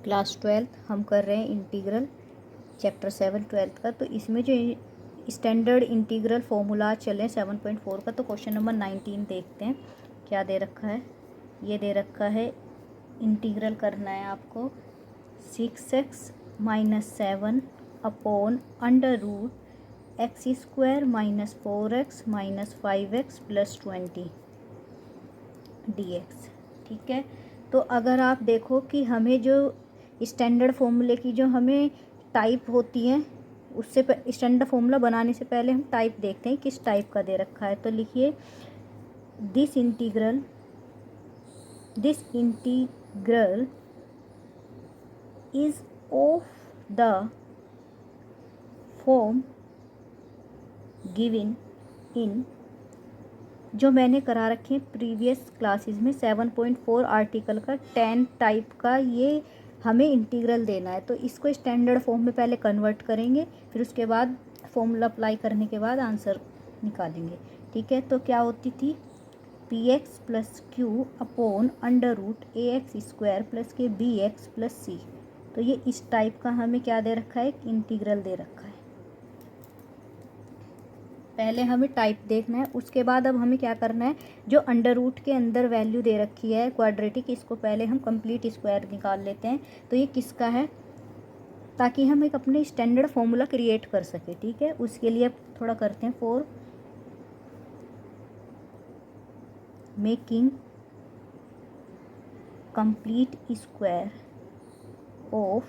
Class 12th हम कर रहे हैं इंटीग्रल चैप्टर 7 12th का। तो इसमें जो स्टैंडर्ड इंटीग्रल फॉर्मूला चले 7.4 का, तो क्वेश्चन नंबर 19 देखते हैं क्या दे रखा है। ये दे रखा है इंटीग्रल करना है आपको 6x - 7 upon under root x square minus 4x minus 5x plus 20 dx। ठीक है, तो अगर आप देखो कि हमें जो स्टैंडर्ड फॉर्मूले की जो हमें टाइप होती है, उससे स्टैंडर्ड फॉर्मूला बनाने से पहले हम टाइप देखते हैं किस टाइप का दे रखा है। तो लिखिए this integral is of the form given in, जो मैंने करा रखे हैं प्रीवियस क्लासेस में 7.4 आर्टिकल का 10 टाइप का ये हमें इंटीग्रल देना है। तो इसको स्टैंडर्ड फॉर्म में पहले कन्वर्ट करेंगे, फिर उसके बाद फॉर्मूला अप्लाई करने के बाद आंसर निकालेंगे। ठीक है, तो क्या होती थी P X plus Q upon under root A X square plus के बी एक्स प्लस सी। तो ये इस टाइप का हमें क्या दे रखा है, एक इंटीग्रल दे रखा है। पहले हमें टाइप देखना है, उसके बाद अब हमें क्या करना है, जो अंडर रूट के अंदर वैल्यू दे रखी है क्वाड्रेटिक, इसको पहले हम कंप्लीट स्क्वायर निकाल लेते हैं। तो ये किसका है, ताकि हम एक अपने स्टैंडर्ड फॉर्मूला क्रिएट कर सके। ठीक है, उसके लिए अब थोड़ा करते हैं for making complete square of,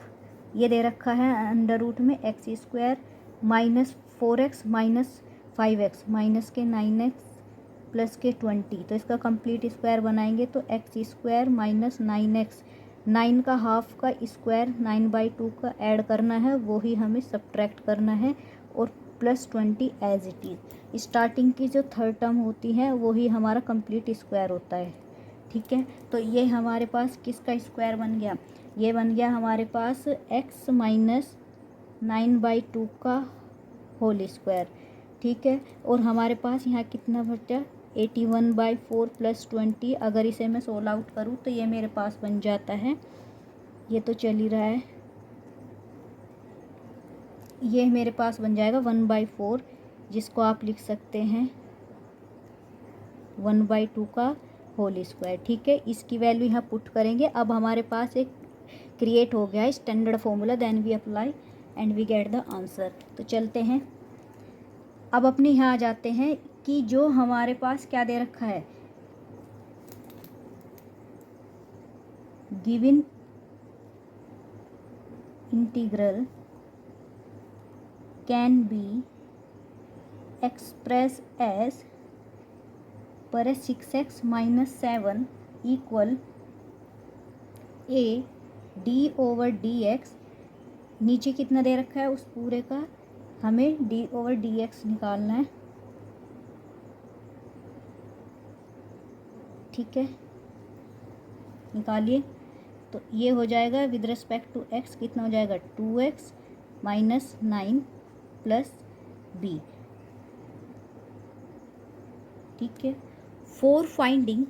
ये दे रखा है अंडर रूट में x square minus 4x minus 5x minus के 9x प्लस के 20। तो इसका कंप्लीट स्क्वायर बनाएंगे तो एक्स स्क्वायर माइनस 9x, 9 का हाफ का स्क्वायर 9/2 का ऐड करना है, वो ही हमें सब्ट्रैक्ट करना है, और plus 20 as it is. Starting की जो थर्ड टर्म होती है वही हमारा कंप्लीट स्क्वायर होता है। ठीक है, तो ये हमारे पास किसका स्क्वायर बन गया, ये बन गया हमारे पास x माइनस 9/2 का होल स्क्वायर। ठीक है, और हमारे पास यहाँ कितना बचा 81/4 प्लस 20। अगर इसे मैं सोल्व आउट करूँ तो ये मेरे पास बन जाता है, ये तो चल ही रहा है, ये मेरे पास बन जाएगा 1/4, जिसको आप लिख सकते हैं 1/2 का होल स्क्वायर। ठीक है, इसकी वैल्यू यहाँ पुट करेंगे। अब हमारे पास एक क्रिएट हो गया है standard formula, then we apply and we get the answer. तो चलते हैं, अब अपने यहाँ आ जाते हैं कि जो हमारे पास क्या दे रखा है, given integral can be express as पर 6x - 7 equal A D over D X. नीचे कितना दे रखा है उस पूरे का, हमें d ओवर डी एक्स निकालना है। ठीक है, निकालिए। तो ये हो जाएगा विद रिस्पेक्ट टू x, कितना हो जाएगा 2x माइनस 9 प्लस b। ठीक है, for finding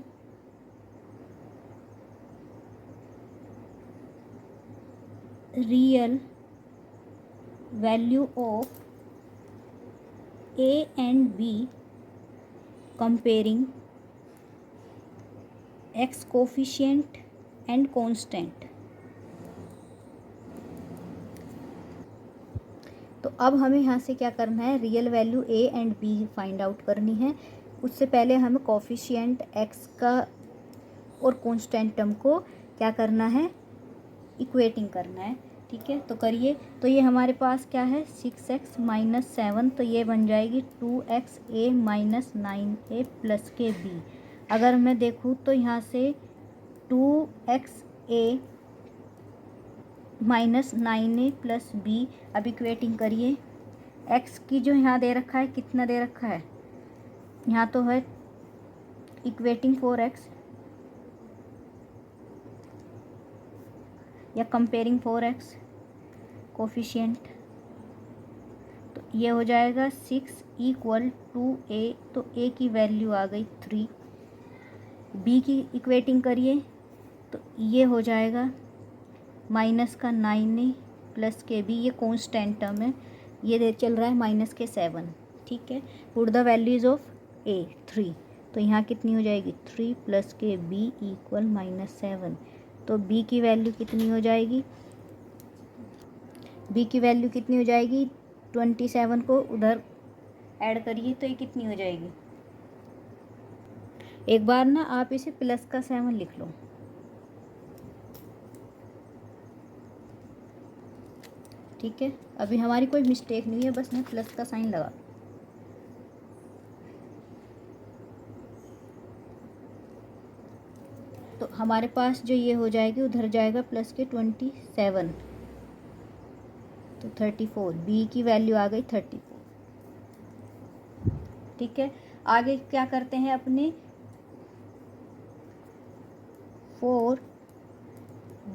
real value of a and b comparing x coefficient and constant. तो अब हमें यहाँ से क्या करना है, real value a and b find out करनी है। उससे पहले हमें कोफिशिएंट x का और कांस्टेंट टर्म को क्या करना है, इक्वेटिंग करना है। ठीक है, तो करिए। तो ये हमारे पास क्या है 6x - 7, तो ये बन जाएगी 2xa - 9a प्लस के b। अगर मैं देखूँ तो यहाँ से 2xa - 9a प्लस b, अब इक्वेटिंग करिए। x की जो यहाँ दे रखा है, कितना दे रखा है, यहाँ तो है इक्वेटिंग 4x या कंपेयरिंग 4x कोफिशिएंट। तो ये हो जाएगा 6 इक्वल टू a, तो a की वैल्यू आ गई 3। b की इक्वेटिंग करिए तो ये हो जाएगा माइनस का 9a प्लस के बी, ये कॉन्स्टेंट टर्म है, ये दे चल रहा है माइनस के 7, ठीक है। पुट द वैल्यूज़ ऑफ ए 3, तो यहाँ कितनी हो जाएगी 3 प्लस के बी इक्वल -7, तो बी की वैल्यू कितनी हो जाएगी, बी की वैल्यू कितनी हो जाएगी 27 को उधर ऐड करिए तो ये कितनी हो जाएगी, एक बार ना आप इसे प्लस का 7 लिख लो, ठीक है। अभी हमारी कोई मिस्टेक नहीं है, बस मैं प्लस का साइन लगा, तो हमारे पास जो ये हो जाएगी उधर जाएगा प्लस के 27, तो 34, बी की वैल्यू आ गई 34, ठीक है। आगे क्या करते हैं अपने, for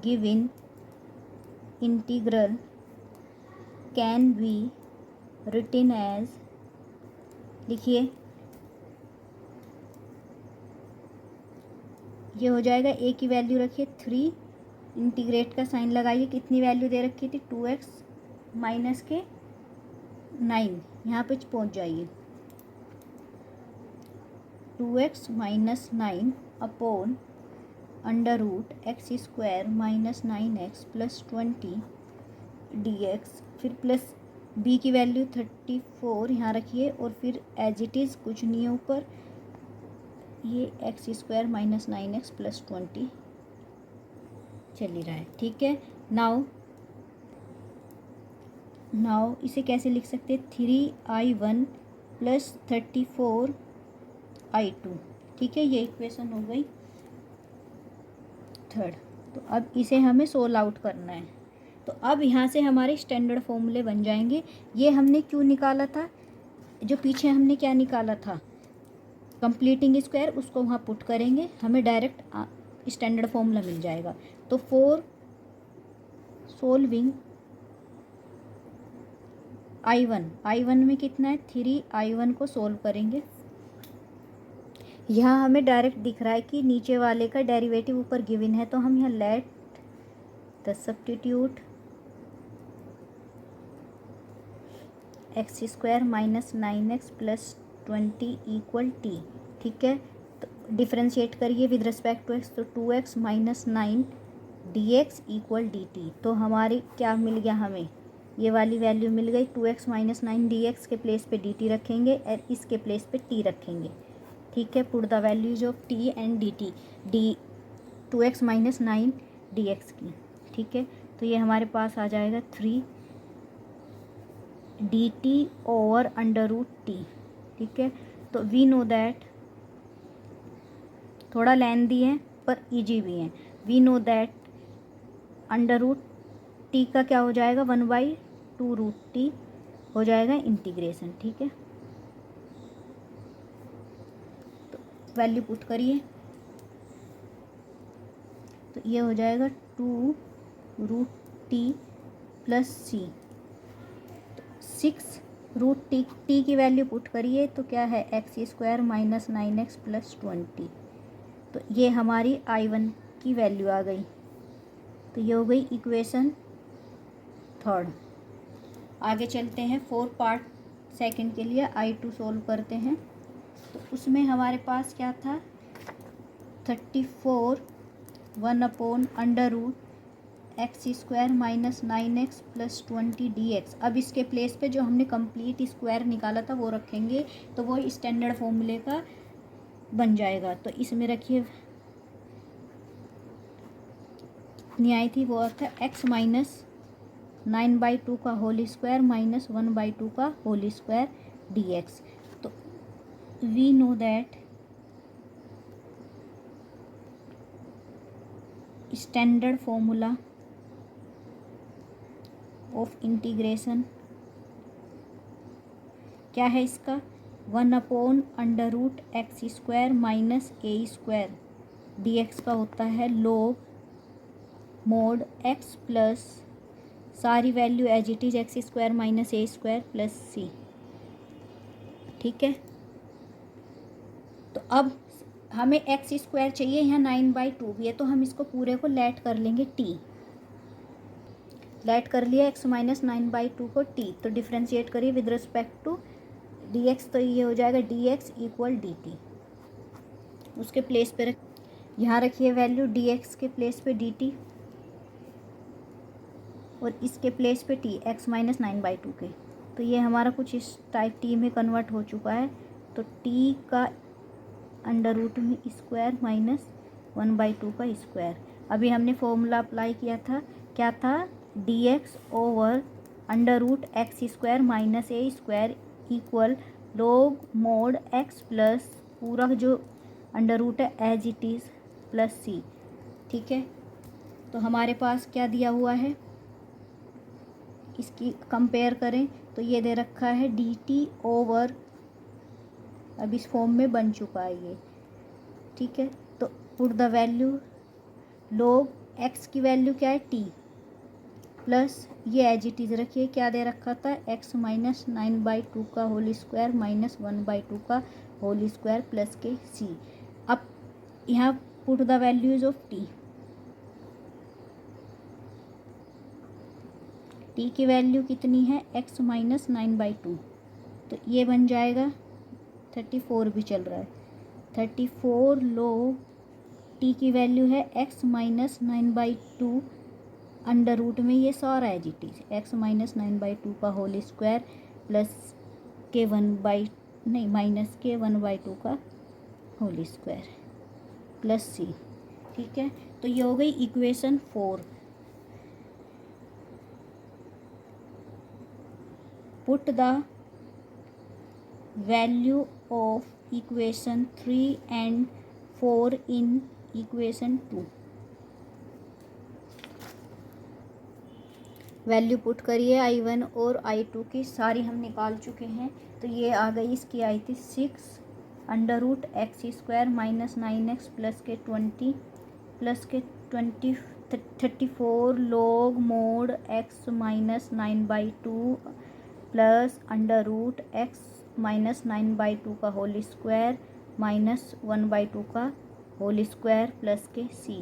given integral can be written as, लिखिए, ये हो जाएगा ए की वैल्यू रखिए 3, इंटीग्रेट का साइन लगाइए, कितनी वैल्यू दे रखी थी 2x माइनस के 9, यहाँ पे पहुँच जाइए, 2x minus 9 upon under root x square minus 9x plus 20 dx, फिर प्लस b की वैल्यू 34 यहाँ रखिए, और फिर एज इट इज़ कुछ नहीं है ऊपर, ये x square minus 9x plus 20 चल ही रहा है, ठीक है। नाउ इसे कैसे लिख सकते हैं, 3i1 प्लस 34i2, ठीक है, ये इक्वेशन हो गई थर्ड। तो अब इसे हमें सोल्व आउट करना है, तो अब यहाँ से हमारे स्टैंडर्ड फॉर्मूले बन जाएंगे। ये हमने क्यों निकाला था, जो पीछे हमने क्या निकाला था कंप्लीटिंग स्क्वायर, उसको वहाँ पुट करेंगे, हमें डायरेक्ट स्टैंडर्ड फॉर्मूला मिल जाएगा। तो फॉर सोल्विंग I1 में कितना है 3i1 को सोल्व करेंगे, यहाँ हमें डायरेक्ट दिख रहा है कि नीचे वाले का डेरिवेटिव ऊपर गिवन है, तो हम यहाँ let the substitute x square minus 9x plus 20 equal T, ठीक है। तो डिफ्रेंशिएट करिए विद रिस्पेक्ट टू एक्स, तो 2x minus 9 dx equal dt, तो हमारी क्या मिल गया, हमें ये वाली वैल्यू मिल गई, 2x माइनस 9 dx के प्लेस पे dt रखेंगे और इसके प्लेस पे t रखेंगे, ठीक है। Put the values of t and dt, D 2x minus 9 dx की, ठीक है। तो ये हमारे पास आ जाएगा 3 dt over under root t, ठीक है। तो वी नो दैट, थोड़ा लेंथी है पर इजी भी है, we know that under root t का क्या हो जाएगा 1/2 रूट टी हो जाएगा इंटीग्रेशन, ठीक है। तो वैल्यू पुट करिए, तो ये हो जाएगा 2 रूट टी प्लस सी, 6 रूट टी की वैल्यू पुट करिए, तो क्या है x square minus 9x plus 20, तो ये हमारी I1 की वैल्यू आ गई, तो ये हो गई इक्वेशन थर्ड। आगे चलते हैं 4 पार्ट सेकंड के लिए, I2 सोल्व करते हैं, तो उसमें हमारे पास क्या था 34 1 upon under root x square minus 9x plus 20 dx। अब इसके प्लेस पे जो हमने कंप्लीट स्क्वायर निकाला था वो रखेंगे, तो वो स्टैंडर्ड फॉर्मूले का बन जाएगा। तो इसमें रखिए कितनी आई थी, वो था x माइनस 9/2 का होल स्क्वायर माइनस 1/2 का होल स्क्वायर dx। तो we know that standard formula of integration क्या है इसका, 1 upon under root x square minus A square dx का होता है log मोड x प्लस सारी value as it is X square minus A square plus C, ठीक है। तो अब हमें एक्स स्क्वायर चाहिए, यहाँ 9/2 भी है, तो हम इसको पूरे को लेट कर लेंगे t, लेट कर लिया x माइनस 9/2 को t, तो डिफ्रेंशिएट करिए विद रिस्पेक्ट टू dx, तो ये हो जाएगा dx इक्वल dt। उसके प्लेस पे यहाँ रखिए वैल्यू dx के प्लेस पे dt और इसके प्लेस पे t, x माइनस 9/2 के। तो ये हमारा कुछ इस टाइप t में कन्वर्ट हो चुका है। तो t का अंडर रूट में स्क्वायर माइनस 1/2 का स्क्वायर। अभी हमने फॉर्मूला अप्लाई किया था, क्या था, dx over under root x square minus A square equal log mod x plus पूरा जो अंडर रूट है as it is plus C. ठीक है, तो हमारे पास क्या दिया हुआ है, इसकी कंपेयर करें तो ये दे रखा है dt ओवर, अब इस फॉर्म में बन चुका है ये। ठीक है, तो put the value, log x की वैल्यू क्या है t, प्लस ये एज इट इज़ रखिए, क्या दे रखा था, x माइनस 9/2 का होल स्क्वायर माइनस 1/2 का होल स्क्वायर प्लस के c। अब यहाँ put the values of t, t की वैल्यू कितनी है, x माइनस 9/2, तो ये बन जाएगा 34 भी चल रहा है, 34 लॉग t की वैल्यू है x माइनस 9/2 अंडर रूट में ये सारा है जी एक्स माइनस 9/2 का होल स्क्वायर प्लस के 1/, नहीं माइनस के 1/2 का होल स्क्वायर प्लस सी। ठीक है, तो ये हो गई equation 4। Put the value of equation 3 and 4 in equation 2। Value put करिए I1 और I2 की, सारी हम निकाल चुके हैं। तो ये आ गई, इसकी आई थी 6 under root x square minus 9x plus के 20 प्लस के 34 log mod x minus 9/2 plus under root x minus 9/2 का होल स्क्वायर माइनस 1/2 का होल स्क्वायर प्लस के c।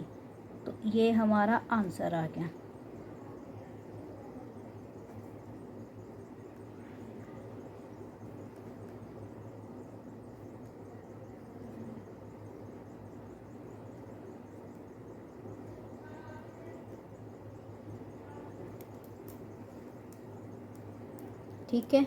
तो ये हमारा आंसर आ गया। ठीक है।